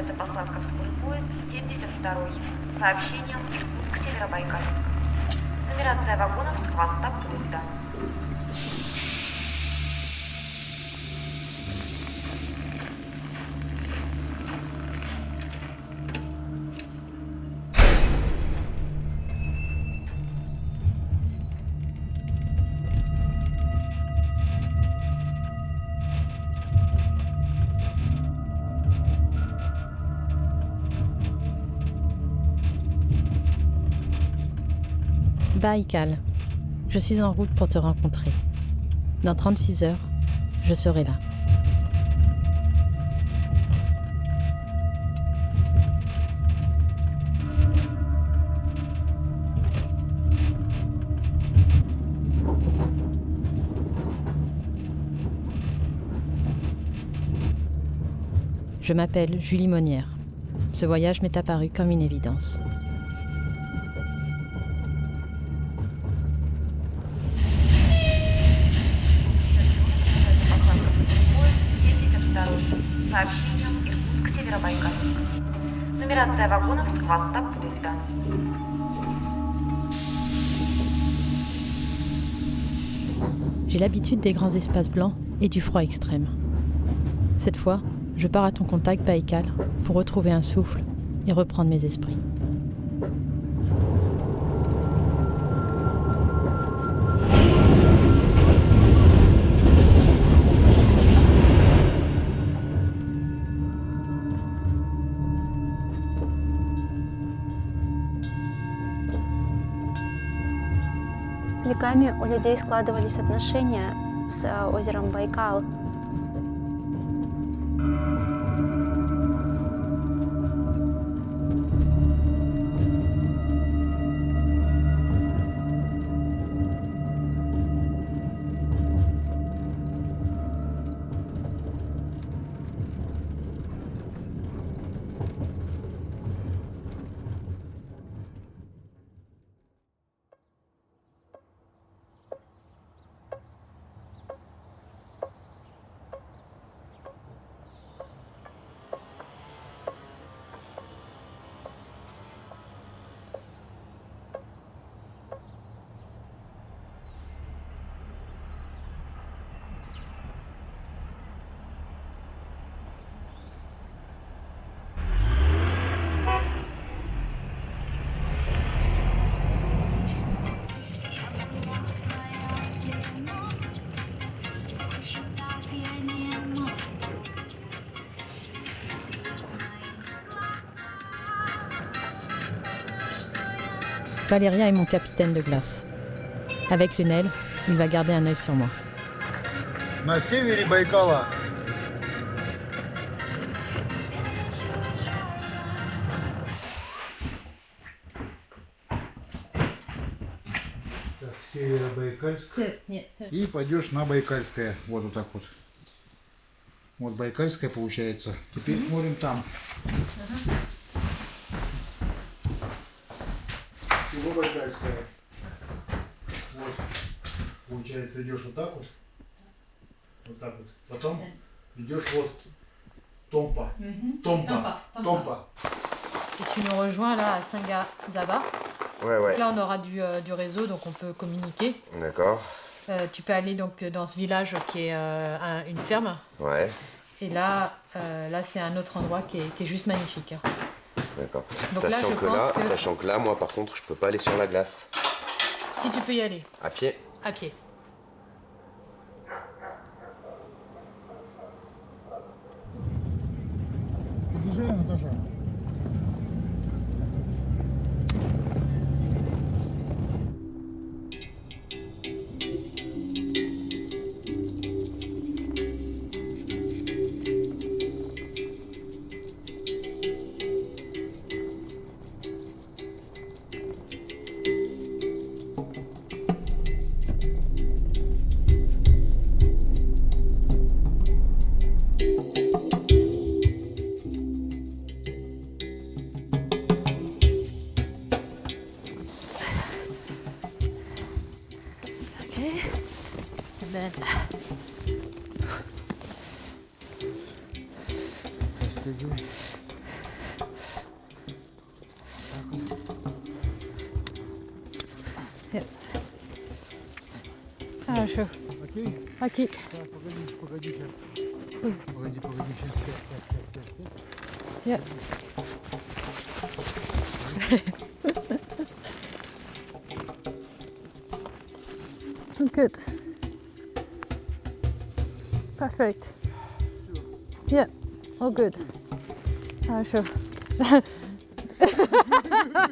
ожидается посадка в свой поезд 72-й. Сообщением Иркутск-Северобайкальск. Нумерация вагонов с хвоста поезда. Baïkal, je suis en route pour te rencontrer. Dans 36 heures, je serai là. Je m'appelle Julie Monnière. Ce voyage m'est apparu comme une évidence. Сообщением Иркутск-Северобайкальск. Нумерация вагонов с хвоста поезда. J'ai l'habitude des grands espaces blancs et du froid extrême. Cette fois, je pars à ton contact, Baïkal, pour retrouver un souffle et reprendre mes esprits. Веками у людей складывались отношения с озером Байкал. Valeria est mon capitaine de glace. Avec Lunel, il va garder un œil sur moi. На севере Байкала. Так, Северобайкальск. И пойдешь на Байкальское. Вот так вот. Вот Байкальское получается. Теперь смотрим там. Село Байкальское. Вот. Получается, идешь вот так вот. Вот так вот. Потом идешь вот Томпа. Томпа. Et tu nous rejoins là à Singazaba. Ouais. Là, on aura du réseau, donc on peut communiquer. D'accord. Tu peux aller donc dans ce village qui est une ferme. Ouais. Et là, c'est un autre endroit qui est juste magnifique. D'accord. Donc là, je pense que- Sachant que là, moi, par contre, je peux pas aller sur la glace. Si tu peux y aller, À pied. à pied. Подъезжай, Наташа. Хорошо. Окей? Окей. Так, погоди сейчас. Ой. Погоди, сейчас. Yeah. Good. Perfect. Yeah, all good. Хорошо.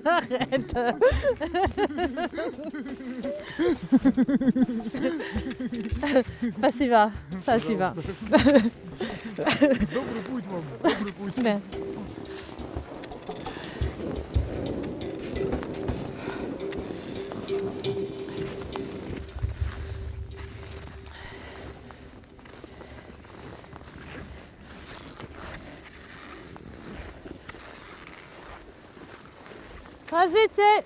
Arrête. Спасибо. Спасибо. Добрый путь вам, добрый путь. Да. Развитие.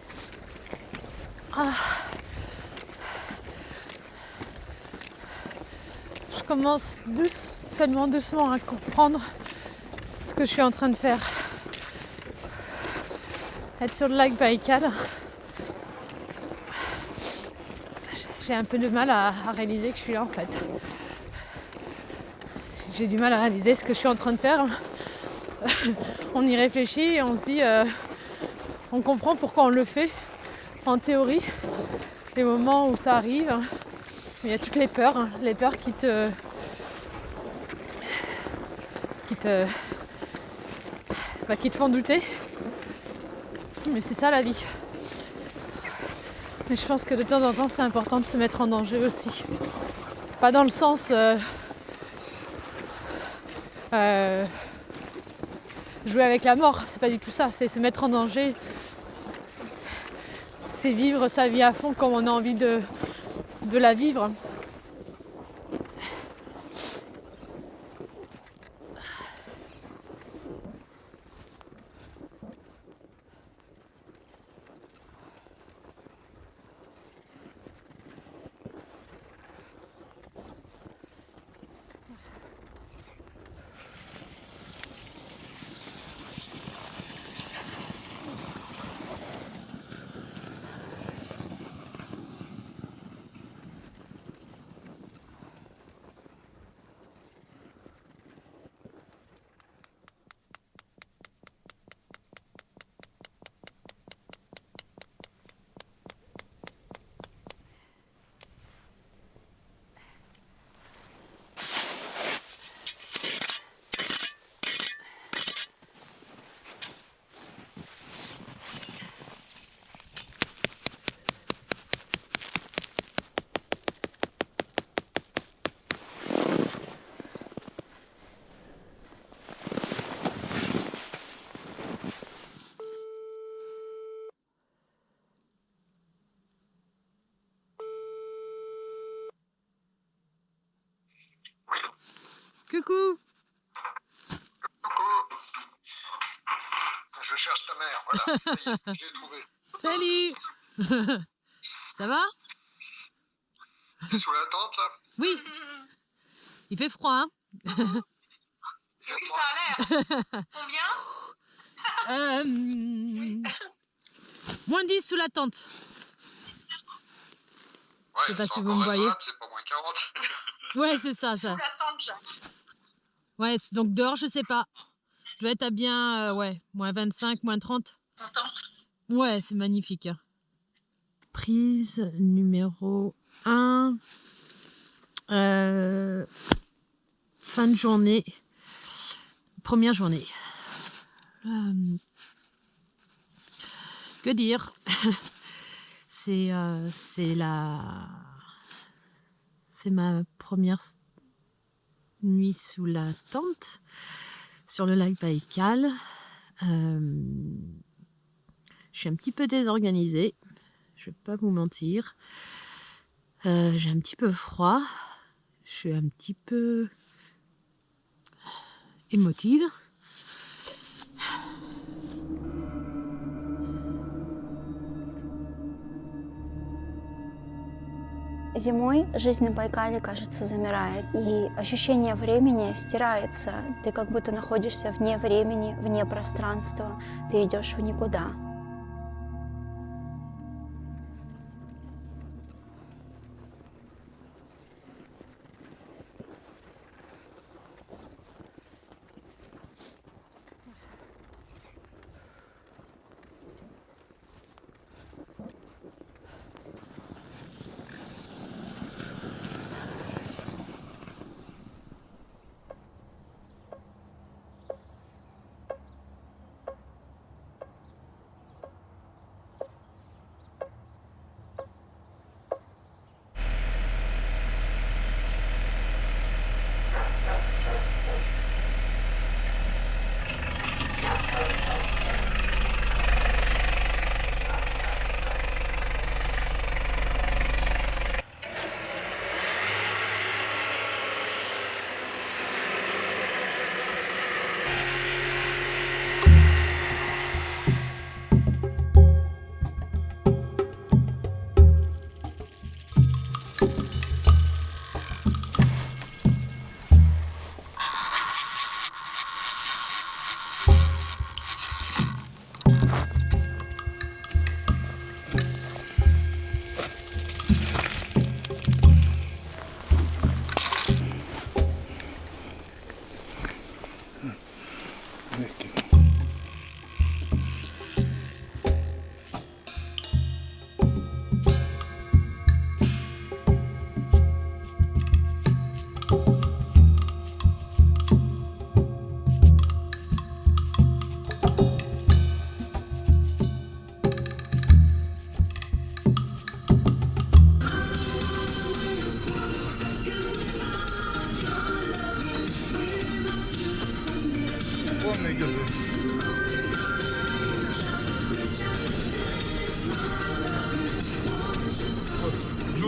Je commence seulement doucement à comprendre ce que je suis en train de faire. Être sur le lac Baïkal, j'ai un peu de mal à réaliser que je suis là en fait. J'ai du mal à réaliser ce que je suis en train de faire. On y réfléchit et on se dit, on comprend pourquoi on le fait en théorie. Les moments où ça arrive, il y a toutes les peurs qui te font douter. Mais c'est ça la vie. Mais je pense que de temps en temps c'est important de se mettre en danger aussi. Pas dans le sens jouer avec la mort, c'est pas du tout ça, c'est se mettre en danger. C'est vivre sa vie à fond comme on a envie de la vivre. Coucou. Je cherche ta mère, voilà. Ça y est, je l'ai trouvée. Salut. Ça va? T'es sous la tente, là? Oui. Il fait froid, hein? Oui, ça a l'air. Combien? Moins 10 sous la tente. Ouais, sais pas c'est si vous encore me voyez. raisonnable, c'est pas moins 40. Ouais, c'est ça, ça. Sous la tente, Jacques. Ouais, donc dehors, je sais pas. Je vais être à bien, moins 25, moins 30. Ouais, c'est magnifique. Prise numéro 1. Fin de journée. Première journée. Que dire? C'est ma première nuit sous la tente sur le lac Baïkal. Je suis un petit peu désorganisée, je vais pas vous mentir. J'ai un petit peu froid, je suis un petit peu émotive. Зимой жизнь на Байкале, кажется, замирает, и ощущение времени стирается. Ты как будто находишься вне времени, вне пространства, ты идешь в никуда.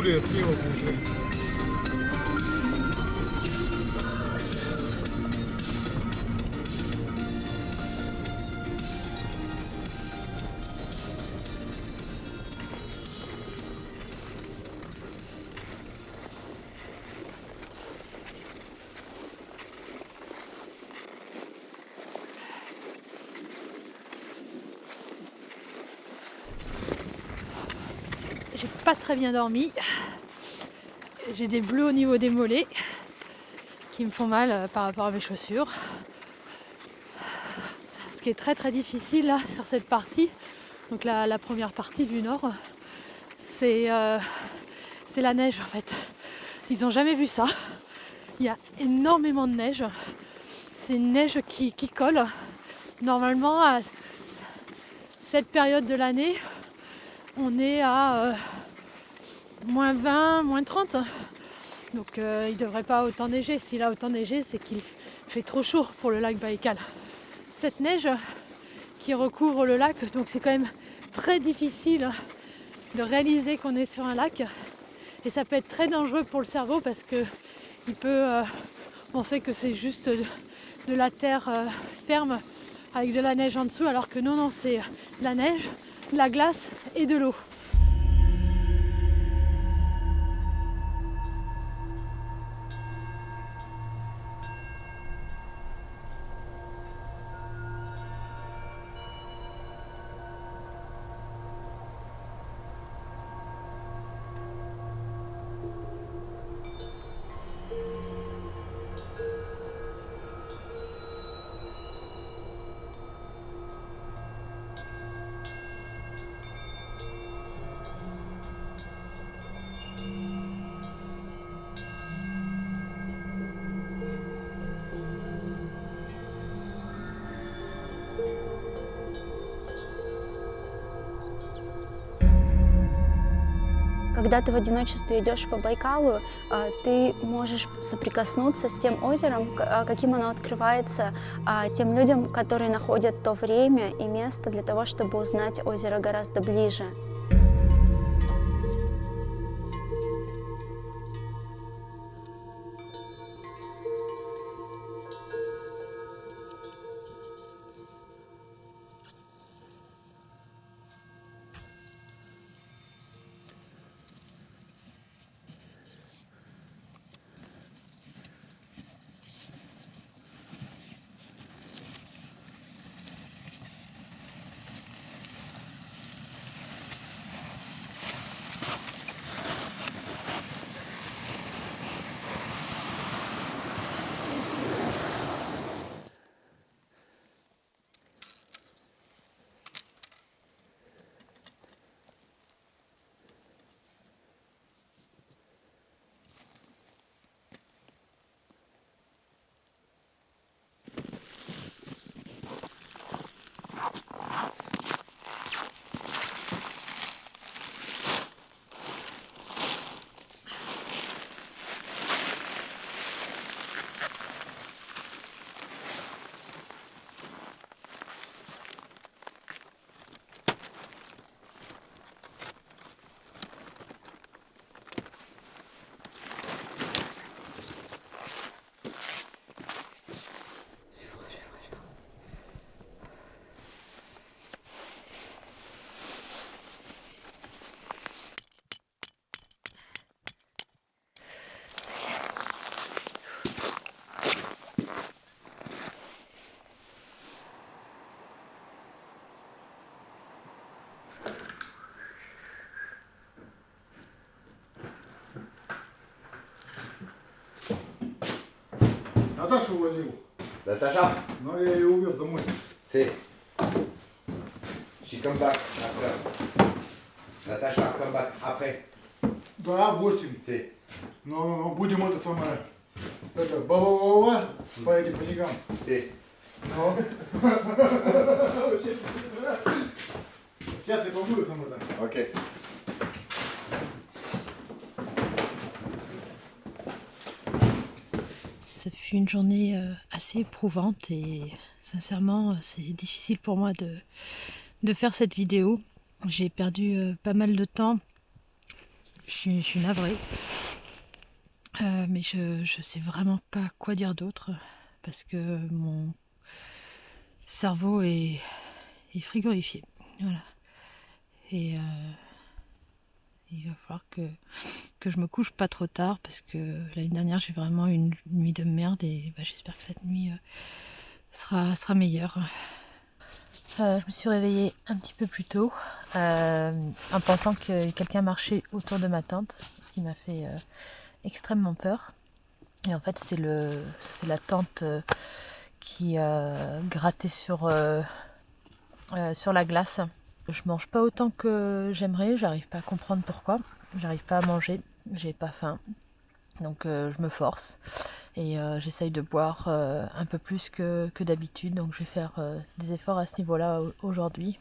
Юлия слева получается. J'ai pas très bien dormi. J'ai des bleus au niveau des mollets qui me font mal par rapport à mes chaussures. Ce qui est très très difficile là sur cette partie, donc la première partie du nord, c'est la neige en fait. Ils n'ont jamais vu ça. Il y a énormément de neige. C'est une neige qui colle. Normalement à cette période de l'année, on est à moins 20, moins 30. Donc il ne devrait pas autant neiger. S'il a autant neigé, c'est qu'il fait trop chaud pour le lac Baïkal. Cette neige qui recouvre le lac, donc c'est quand même très difficile de réaliser qu'on est sur un lac. Et ça peut être très dangereux pour le cerveau parce que il peut penser que c'est juste de la terre ferme avec de la neige en dessous, alors que non, c'est de la neige, de la glace et de l'eau. Когда ты в одиночестве идешь по Байкалу, ты можешь соприкоснуться с тем озером, каким оно открывается тем людям, которые находят то время и место для того, чтобы узнать озеро гораздо ближе. Наташу возил. Natacha, Но я ее увез домой. c'est. She come back after. Natacha, come back après. Да, 8. C'est. Но будем это самое. Это ба-ба-ба-ба по этим книгам. C'est. Но. Сейчас я побуду сам это. Ok. Ce fut une journée assez éprouvante et sincèrement c'est difficile pour moi de faire cette vidéo. J'ai perdu pas mal de temps Je suis navrée. Mais je sais vraiment pas quoi dire d'autre parce que mon cerveau est frigorifié. Voilà. Et il va falloir que je me couche pas trop tard parce que l'année dernière j'ai vraiment eu une nuit de merde et j'espère que cette nuit sera meilleure. Je me suis réveillée un petit peu plus tôt en pensant que quelqu'un marchait autour de ma tente, ce qui m'a fait extrêmement peur. Et en fait c'est la tente qui grattait sur la glace. Je mange pas autant que j'aimerais, j'arrive pas à comprendre pourquoi. J'arrive pas à manger, j'ai pas faim. Donc je me force et j'essaye de boire un peu plus que d'habitude. Donc je vais faire des efforts à ce niveau-là aujourd'hui.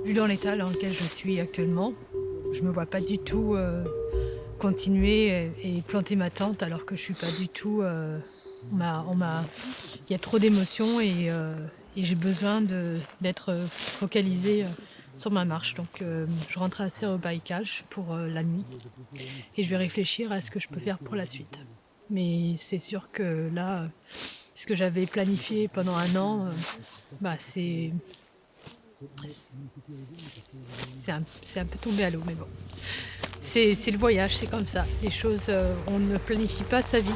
Vu dans l'état dans lequel je suis actuellement, je me vois pas du tout continuer et planter ma tente alors que je suis pas du tout. Il y a trop d'émotions et j'ai besoin d'être focalisée sur ma marche. Donc je rentre à Sérobaïkal pour la nuit et je vais réfléchir à ce que je peux faire pour la suite. Mais c'est sûr que là, ce que j'avais planifié pendant un an, c'est un peu tombé à l'eau, mais bon. C'est le voyage, c'est comme ça. Les choses, on ne planifie pas sa vie.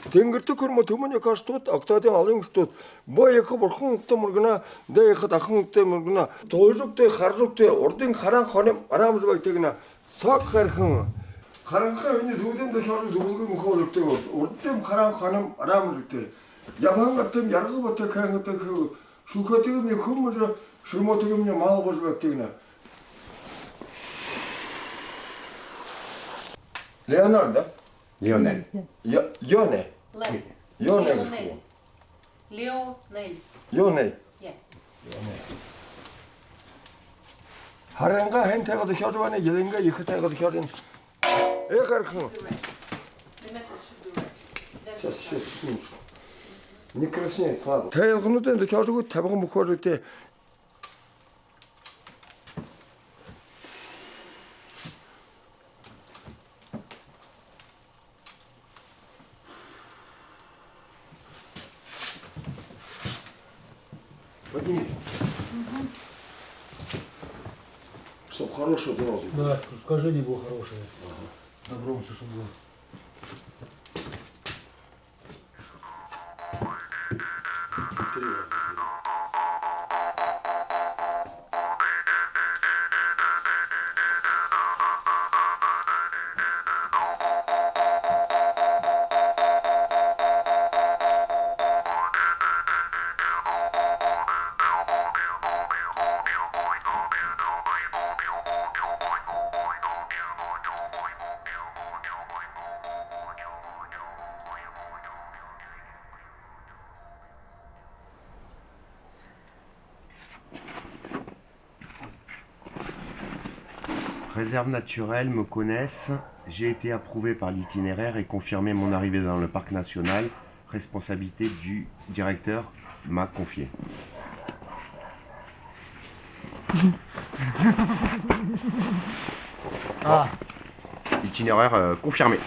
Тэнгэрдэг хөрмө төмөний каштууд октодын олон гүтүүд боо яг бурхан өгтө мөргөнө дэ яг дахан өгтө мөргөнө тойлогтой харжуутай урдын хараан хоним араамж байгтэгнэ сог хархан харанхаа өний зүйлэнд шорог дүгэн мөхөл өгтөг урдын хараан хоним араамж өгтө яман гатым яргы ботой кангата шүхэтэгэм хүмүүс шүмотэгэм мал бож байгтэгнэ Leonardo? Lionel. Yone. Yone. Lionel. Yone. 예. Haranga hentegadı körvane yelenga yıkıtegadı körün. Karkın. Сейчас, секундочку. Не красней, слабо. Таялгынут энди körүгү табыгы мукорите. Подними. Чтоб хорошее сразу. Да, скажение было хорошее. Добром все, чтобы было. Réserve naturelle me connaissent. J'ai été approuvé par l'itinéraire et confirmé mon arrivée dans le parc national. Responsabilité du directeur m'a confié. Ah, Itinéraire confirmé.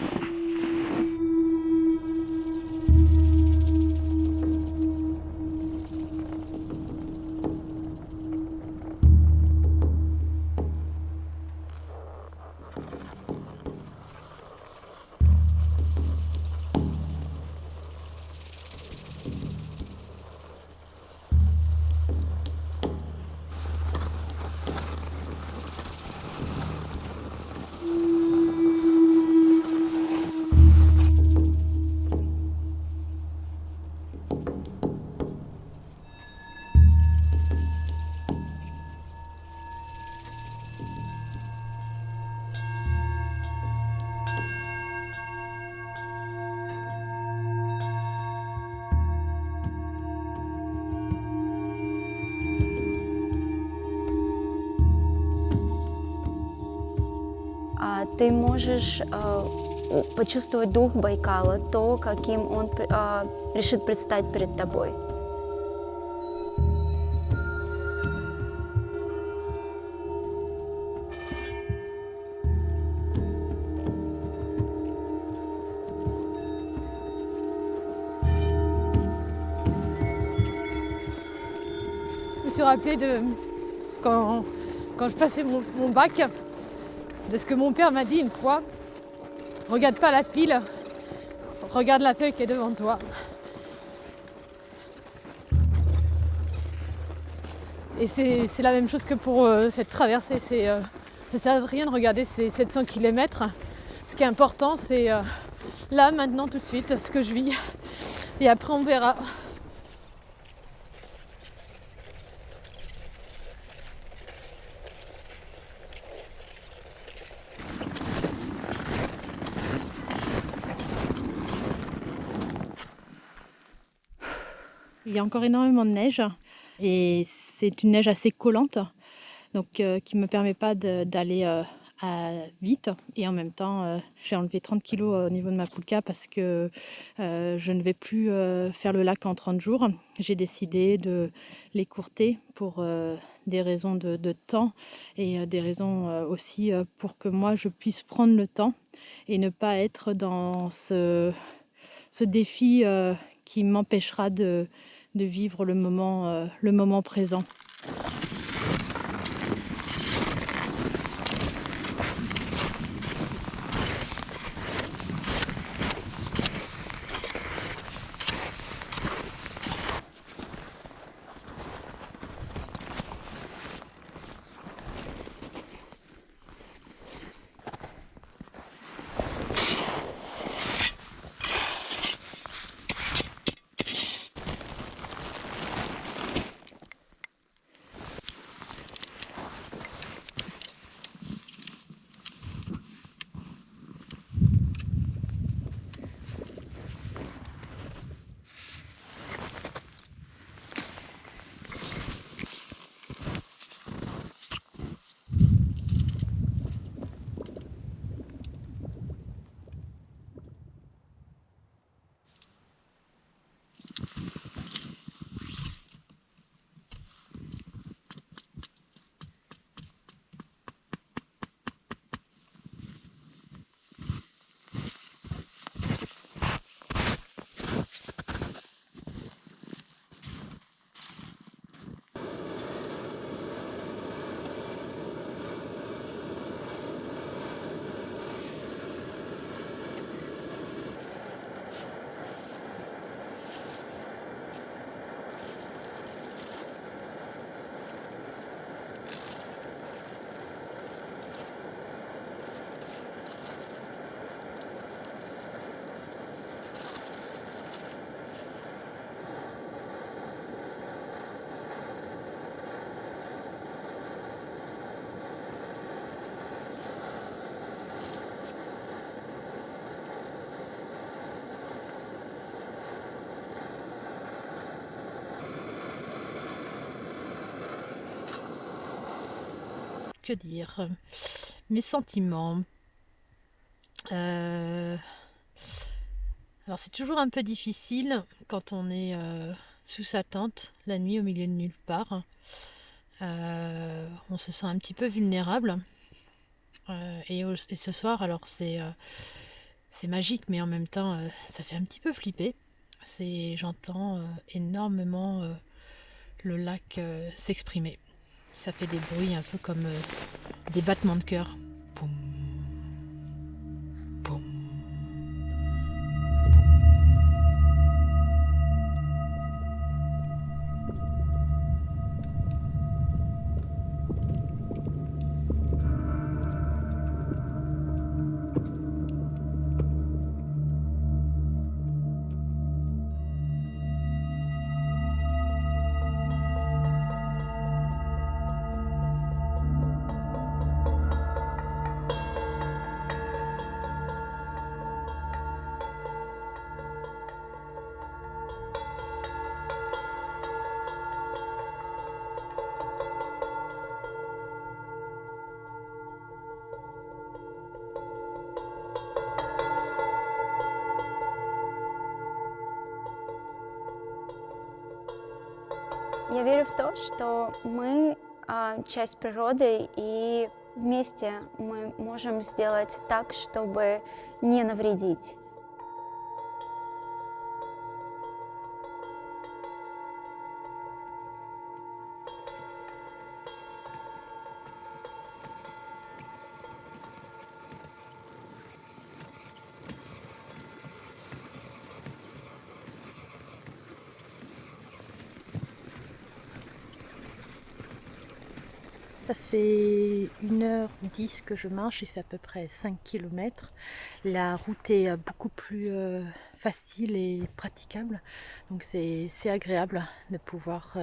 Ты можешь почувствовать дух Байкала, то, каким он решит предстать перед тобой. Je me suis rappelé de quand je passais mon bac, de ce que mon père m'a dit une fois. Regarde pas la pile, regarde la feuille qui est devant toi. Et c'est la même chose que pour cette traversée. Ça sert à rien de regarder ces 700 km. Ce qui est important, c'est là, maintenant, tout de suite, ce que je vis. Et après, on verra. Il y a encore énormément de neige et c'est une neige assez collante, donc qui ne me permet pas d'aller vite. Et en même temps, j'ai enlevé 30 kilos au niveau de ma poulka parce que je ne vais plus faire le lac en 30 jours. J'ai décidé de l'écourter pour des raisons de temps et des raisons aussi pour que moi je puisse prendre le temps et ne pas être dans ce défi qui m'empêchera de vivre le moment présent. que dire? Mes sentiments. Alors c'est toujours un peu difficile quand on est sous sa tente la nuit au milieu de nulle part. On se sent un petit peu vulnérable. Et ce soir, alors c'est magique, mais en même temps ça fait un petit peu flipper. J'entends énormément le lac s'exprimer. Ça fait des bruits un peu comme des battements de cœur. Poum, poum. Я верю в то, что мы часть природы, и вместе мы можем сделать так, чтобы не навредить. Ça fait 1h10 que je marche, j'ai fait à peu près 5 km. La route est beaucoup plus facile et praticable, donc c'est agréable de pouvoir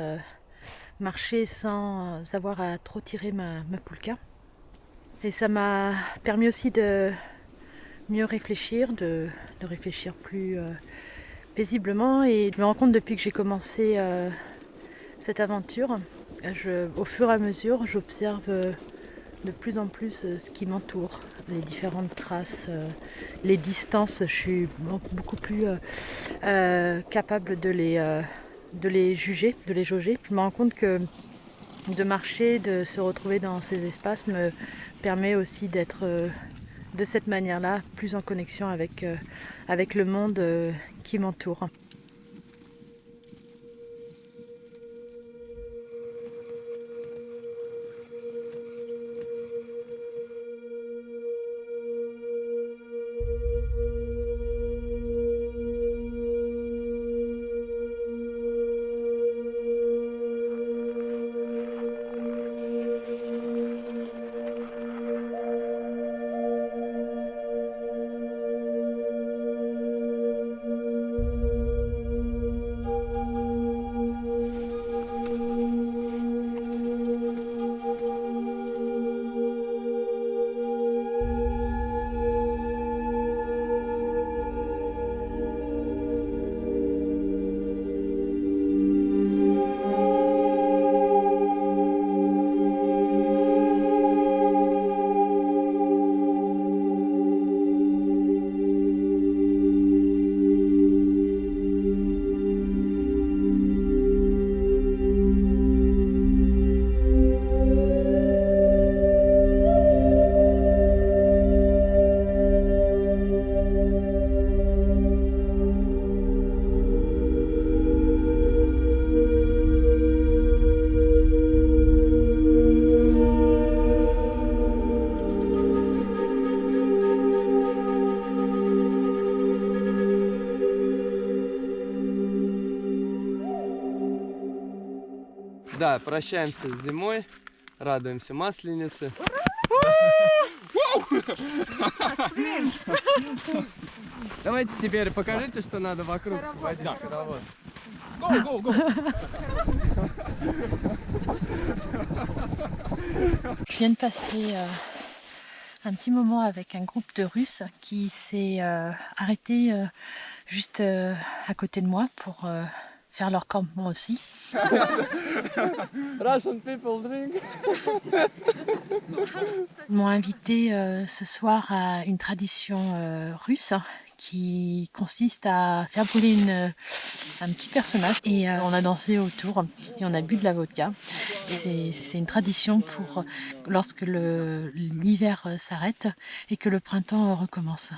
marcher sans avoir à trop tirer ma poulka. Et ça m'a permis aussi de mieux réfléchir, de réfléchir plus paisiblement, et je me rends compte depuis que j'ai commencé cette aventure, au fur et à mesure, j'observe de plus en plus ce qui m'entoure, les différentes traces, les distances. Je suis beaucoup plus capable de les juger, de les jauger. Je me rends compte que de marcher, de se retrouver dans ces espaces me permet aussi d'être de cette manière-là plus en connexion avec le monde qui m'entoure. Да, прощаемся с зимой, радуемся Масленице. Давайте теперь покажите, что надо вокруг водить хоровод. Je viens de passer un petit moment avec un groupe de Russes qui s'est arrêté juste à côté de moi pour faire leur campement aussi. Russian people drink. Ils m'ont invité ce soir à une tradition russe qui consiste à faire brûler un petit personnage et on a dansé autour et on a bu de la vodka. C'est une tradition pour lorsque l'hiver s'arrête et que le printemps recommence.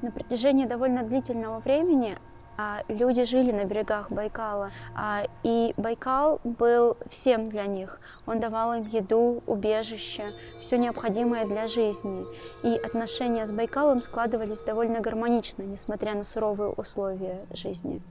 На протяжении довольно длительного времени люди жили на берегах Байкала, и Байкал был всем для них. Он давал им еду, убежище, все необходимое для жизни. И отношения с Байкалом складывались довольно гармонично, несмотря на суровые условия жизни.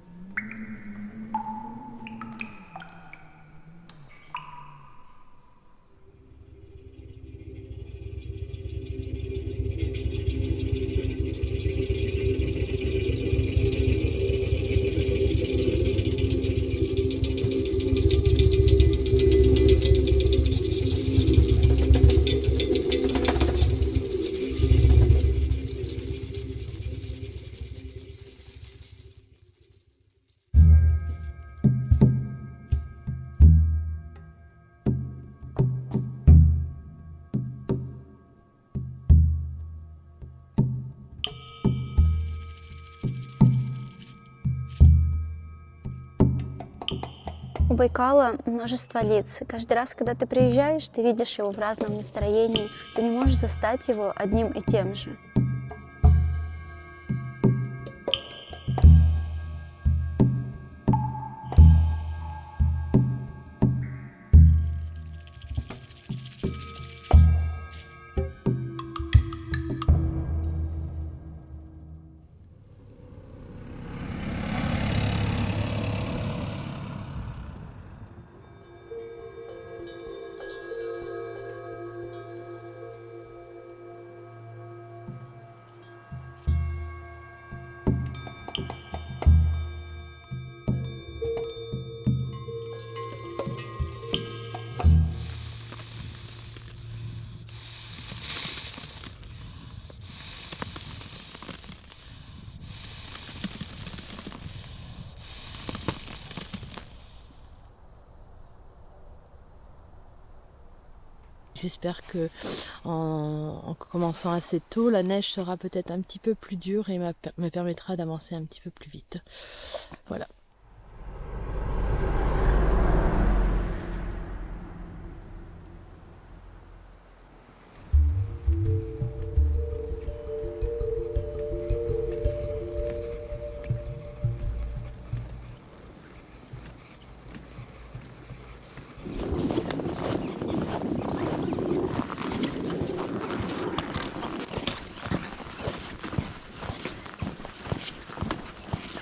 У Байкала множество лиц. Каждый раз, когда ты приезжаешь, ты видишь его в разном настроении. Ты не можешь застать его одним и тем же. j'espère que en commençant assez tôt, la neige sera peut-être un petit peu plus dure et me permettra d'avancer un petit peu plus vite. Voilà.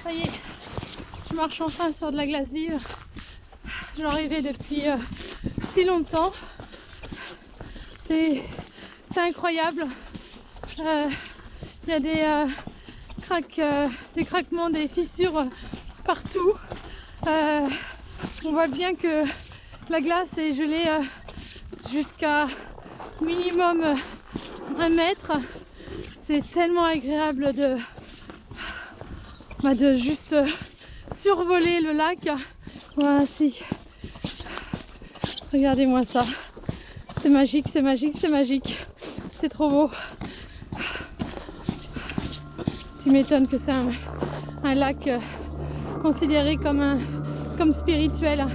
Ça y est, je marche enfin sur de la glace vive. J'en rêvais depuis si longtemps. C'est incroyable. Il y a des craquements, des fissures partout. On voit bien que la glace est gelée jusqu'à minimum 1 mètre. C'est tellement agréable de juste survoler le lac. Voici. Regardez-moi ça. C'est magique, c'est magique, c'est magique. C'est trop beau. Tu m'étonnes que c'est un lac considéré comme spirituel.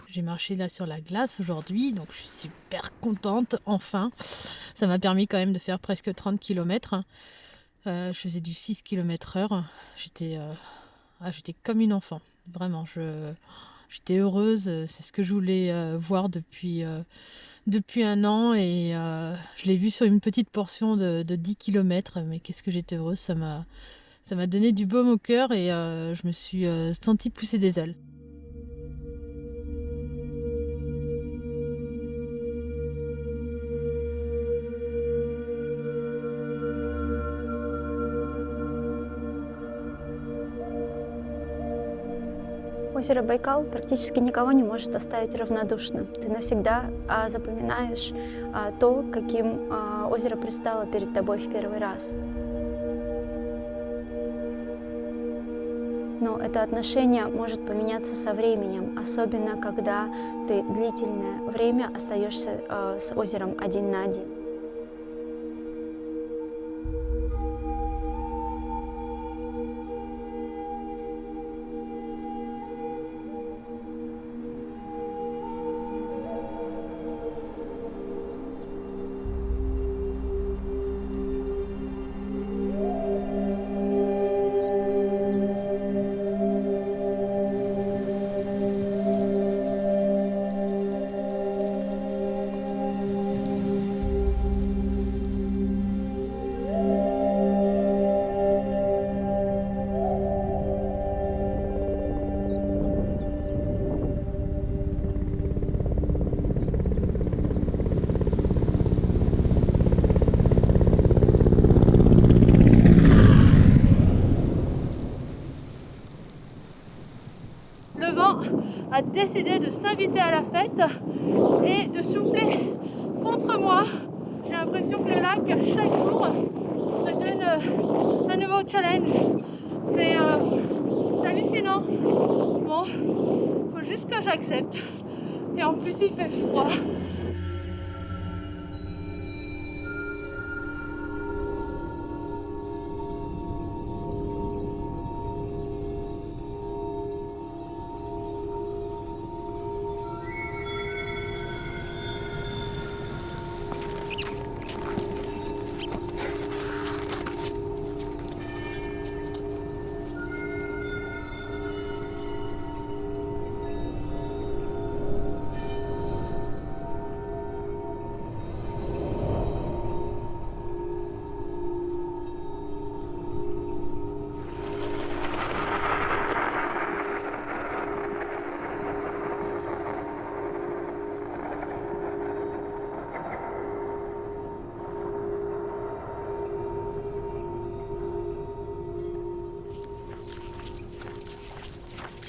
J'ai marché là sur la glace aujourd'hui, donc je suis super contente, enfin. Ça m'a permis quand même de faire presque 30 km. Je faisais du 6 km/h. J'étais comme une enfant, vraiment. J'étais heureuse, c'est ce que je voulais voir depuis 1 an et je l'ai vu sur une petite portion de 10 km, mais qu'est-ce que j'étais heureuse, ça m'a donné du baume au cœur et je me suis sentie pousser des ailes. Озеро Байкал практически никого не может оставить равнодушным. Ты навсегда запоминаешь то, каким озеро предстало перед тобой в первый раз. Но это отношение может поменяться со временем, особенно когда ты длительное время остаешься с озером один на один. A décidé de s'inviter à la fête et de souffler contre moi. J'ai l'impression que le lac, chaque jour, me donne un nouveau challenge. C'est hallucinant. Bon, faut juste que j'accepte. Et en plus, il fait froid.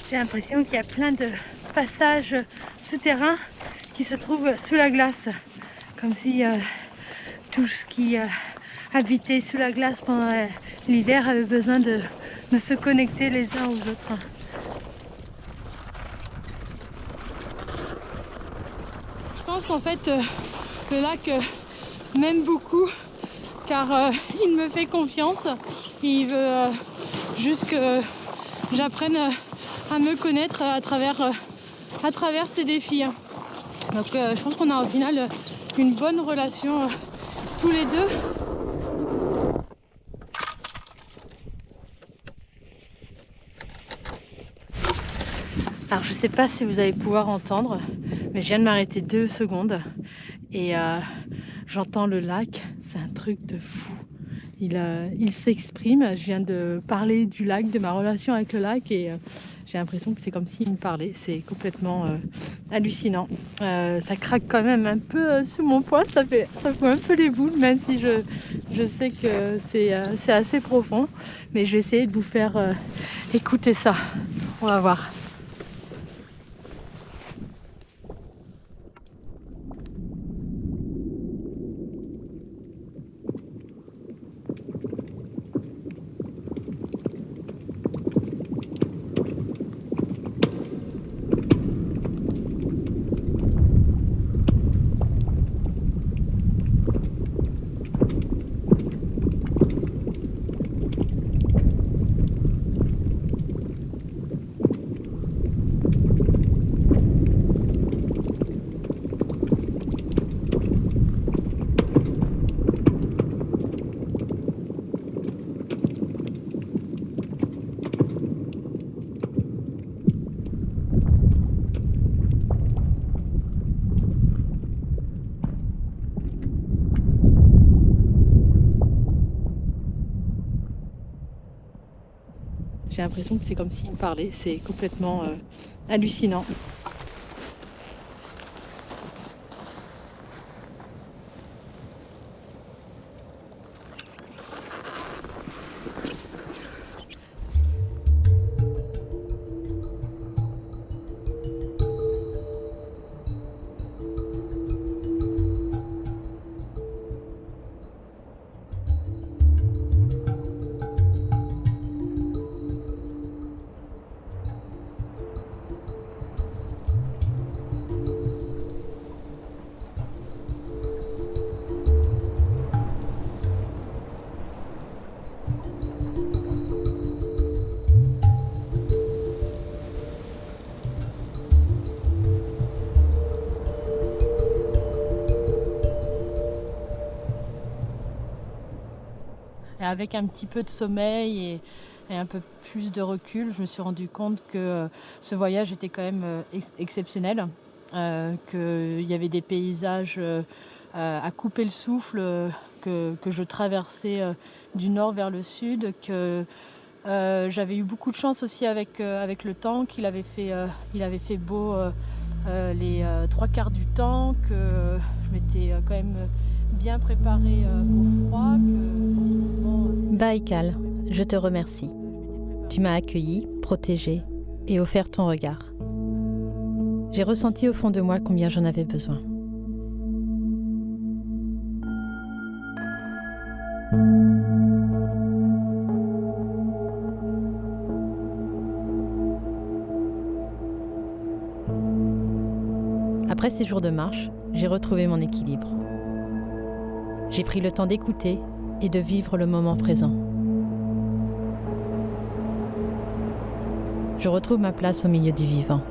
J'ai l'impression qu'il y a plein de passages souterrains qui se trouvent sous la glace. Comme si tout ce qui habitait sous la glace pendant l'hiver avait besoin de se connecter les uns aux autres. Je pense qu'en fait le lac m'aime beaucoup car il me fait confiance. Il veut juste que j'apprenne à me connaître à travers ces défis. Donc je pense qu'on a au final une bonne relation tous les deux. Alors je sais pas si vous allez pouvoir entendre, mais je viens de m'arrêter 2 secondes et j'entends le lac, c'est un truc de fou. Il s'exprime, je viens de parler du lac, de ma relation avec le lac et j'ai l'impression que c'est comme s'il me parlait, c'est complètement hallucinant. Ça craque quand même un peu sous mon poids, ça fait un peu les boules, même si je sais que c'est assez profond, mais je vais essayer de vous faire écouter ça, on va voir. J'ai l'impression que c'est comme s'il me parlait, c'est complètement hallucinant. Et avec un petit peu de sommeil et un peu plus de recul, je me suis rendu compte que ce voyage était quand même exceptionnel, qu'il y avait des paysages à couper le souffle, que je traversais du nord vers le sud, que j'avais eu beaucoup de chance aussi avec le temps, qu'il avait fait beau les 3/4 du temps, que je m'étais quand même bien préparée au froid. Baïkal, je te remercie. Tu m'as accueilli, protégé et offert ton regard. J'ai ressenti au fond de moi combien j'en avais besoin. Après ces jours de marche, j'ai retrouvé mon équilibre. J'ai pris le temps d'écouter et de vivre le moment présent. Je retrouve ma place au milieu du vivant.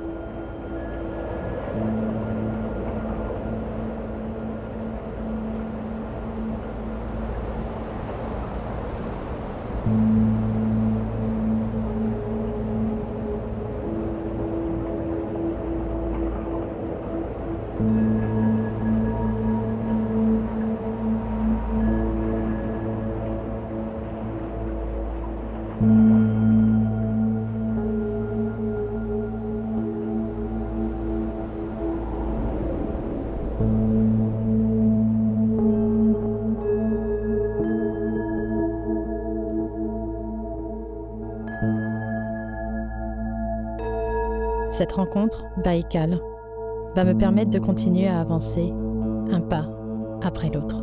Cette rencontre, Baïkal, va me permettre de continuer à avancer un pas après l'autre.